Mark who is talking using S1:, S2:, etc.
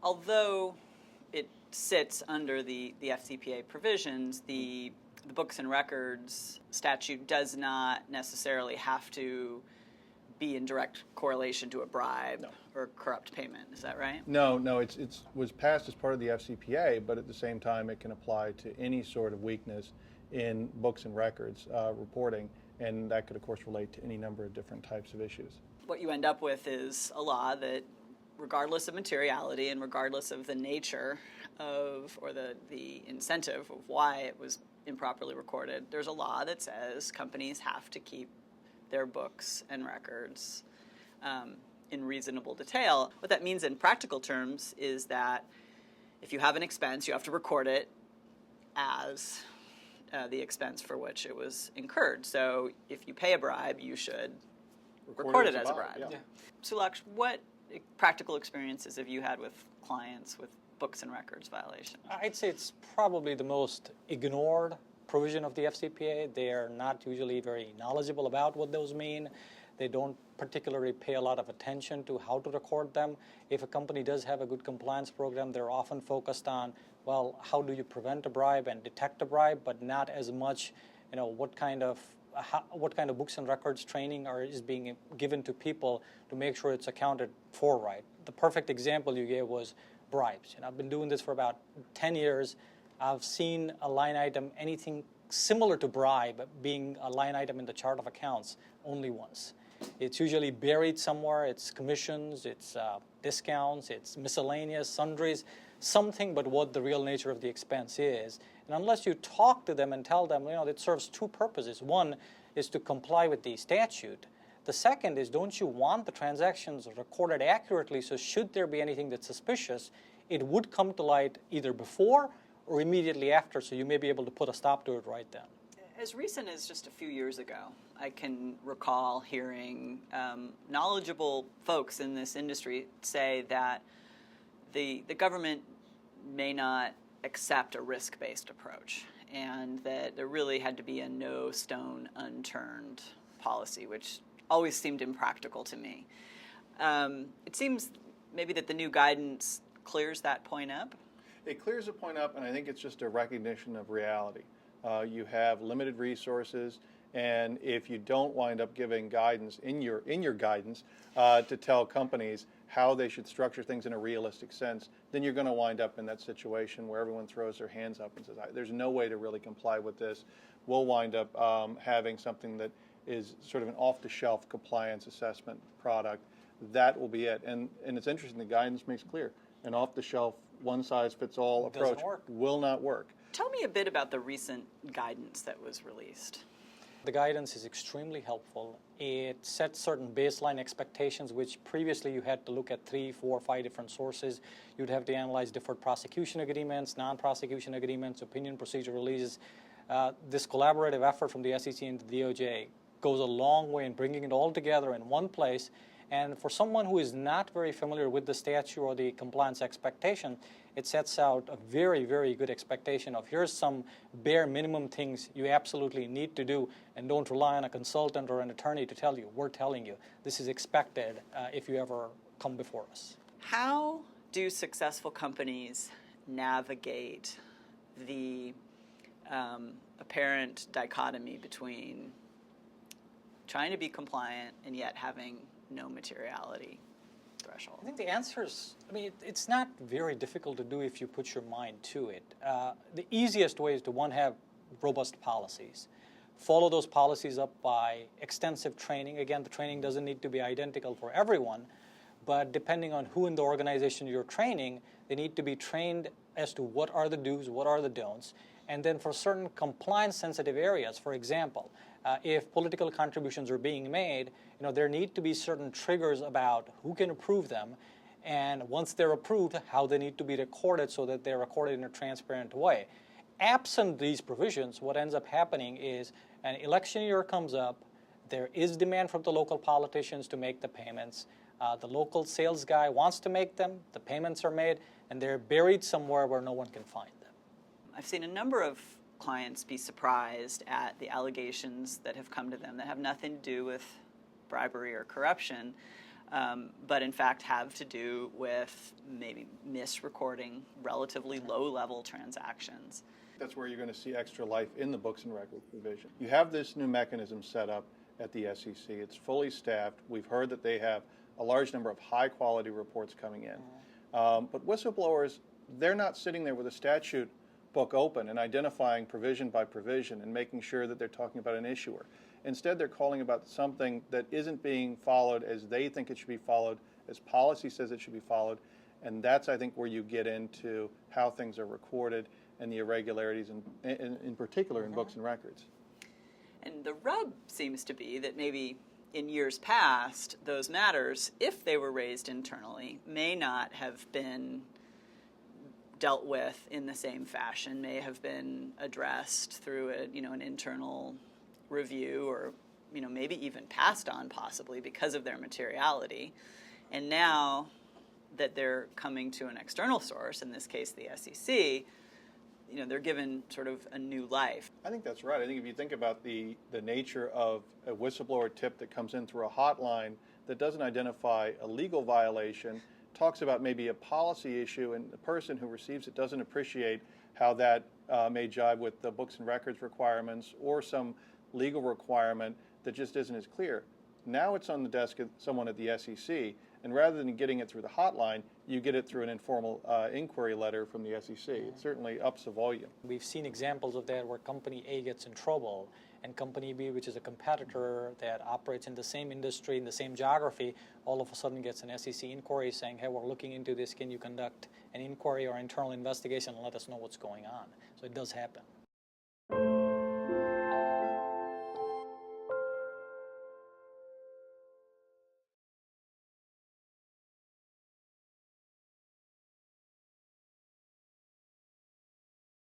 S1: although it sits under the FCPA provisions, the books and records statute does not necessarily have to be in direct correlation to a bribe or corrupt payment. Is that right?
S2: No, it was passed as part of the FCPA, but at the same time it can apply to any sort of weakness in books and records reporting, and that could of course relate to any number of different types of issues.
S1: What you end up with is a law that, regardless of materiality and regardless of the nature of or the incentive of why it was improperly recorded, there's a law that says companies have to keep their books and records in reasonable detail. What that means in practical terms is that if you have an expense, you have to record it as the expense for which it was incurred. So if you pay a bribe, you should record it as a bribe.
S2: Yeah.
S1: Sulaksh, what practical experiences have you had with clients with books and records violations?
S3: I'd say it's probably the most ignored provision of the FCPA. They are not usually very knowledgeable about what those mean. They don't particularly pay a lot of attention to how to record them. If a company does have a good compliance program, they're often focused on, well, how do you prevent a bribe and detect a bribe, but not as much, what kind of books and records training is being given to people to make sure it's accounted for right. The perfect example you gave was bribes. I've been doing this for about 10 years. I've seen a line item, anything similar to bribe, being a line item in the chart of accounts only once. It's usually buried somewhere. It's commissions, it's discounts, it's miscellaneous, sundries, something but what the real nature of the expense is. And unless you talk to them and tell them, it serves two purposes. One is to comply with the statute. The second is, don't you want the transactions recorded accurately, so should there be anything that's suspicious, it would come to light either before or immediately after, so you may be able to put a stop to it right then.
S1: As recent as just a few years ago, I can recall hearing knowledgeable folks in this industry say that the government may not accept a risk-based approach, and that there really had to be a no stone unturned policy, which always seemed impractical to me. It seems maybe that the new guidance clears that point up.
S2: It clears the point up, and I think it's just a recognition of reality. You have limited resources, and if you don't wind up giving guidance in your guidance to tell companies how they should structure things in a realistic sense, then you're going to wind up in that situation where everyone throws their hands up and says, there's no way to really comply with this. We'll wind up having something that is sort of an off-the-shelf compliance assessment product. That will be it. And it's interesting, the guidance makes clear. An off-the-shelf, one-size-fits-all approach will not work.
S1: Tell me a bit about the recent guidance that was released.
S3: The guidance is extremely helpful. It sets certain baseline expectations, which previously you had to look at 3, 4, 5 different sources. You'd have to analyze deferred prosecution agreements, non-prosecution agreements, opinion procedure releases. This collaborative effort from the SEC and the DOJ goes a long way in bringing it all together in one place. And for someone who is not very familiar with the statute or the compliance expectation, it sets out a very, very good expectation of here's some bare minimum things you absolutely need to do, and don't rely on a consultant or an attorney to tell you. We're telling you this is expected if you ever come before us.
S1: How do successful companies navigate the apparent dichotomy between trying to be compliant and yet having no materiality threshold?
S3: I think the answer is, it's not very difficult to do if you put your mind to it. The easiest way is to, one, have robust policies. Follow those policies up by extensive training. Again, the training doesn't need to be identical for everyone, but depending on who in the organization you're training, they need to be trained as to what are the do's, what are the don'ts. And then for certain compliance-sensitive areas, for example, if political contributions are being made, there need to be certain triggers about who can approve them, and once they're approved, how they need to be recorded so that they're recorded in a transparent way. Absent these provisions, what ends up happening is an election year comes up, there is demand from the local politicians to make the payments, the local sales guy wants to make them, the payments are made, and they're buried somewhere where no one can find them.
S1: I've seen a number of clients be surprised at the allegations that have come to them that have nothing to do with bribery or corruption, but in fact have to do with maybe misrecording relatively low-level transactions.
S2: That's where you're going to see extra life in the books and records provision. You have this new mechanism set up at the SEC. It's fully staffed. We've heard that they have a large number of high-quality reports coming in. But whistleblowers, they're not sitting there with a statute book open and identifying provision by provision and making sure that they're talking about an issuer. Instead, they're calling about something that isn't being followed as they think it should be followed, as policy says it should be followed. And that's, I think, where you get into how things are recorded and the irregularities, in particular in books and records.
S1: And the rub seems to be that maybe in years past, those matters, if they were raised internally, may not have been dealt with in the same fashion, may have been addressed through an internal review, or maybe even passed on possibly because of their materiality. And now that they're coming to an external source, in this case the SEC, they're given sort of a new life.
S2: I think that's right. I think if you think about the nature of a whistleblower tip that comes in through a hotline that doesn't identify a legal violation, talks about maybe a policy issue, and the person who receives it doesn't appreciate how that may jive with the books and records requirements or some legal requirement that just isn't as clear. Now it's on the desk of someone at the SEC, and rather than getting it through the hotline, you get it through an informal inquiry letter from the SEC. It certainly ups the volume.
S3: We've seen examples of that where company A gets in trouble, and company B, which is a competitor that operates in the same industry, in the same geography, all of a sudden gets an SEC inquiry saying, hey, we're looking into this. Can you conduct an inquiry or internal investigation and let us know what's going on? So it does happen.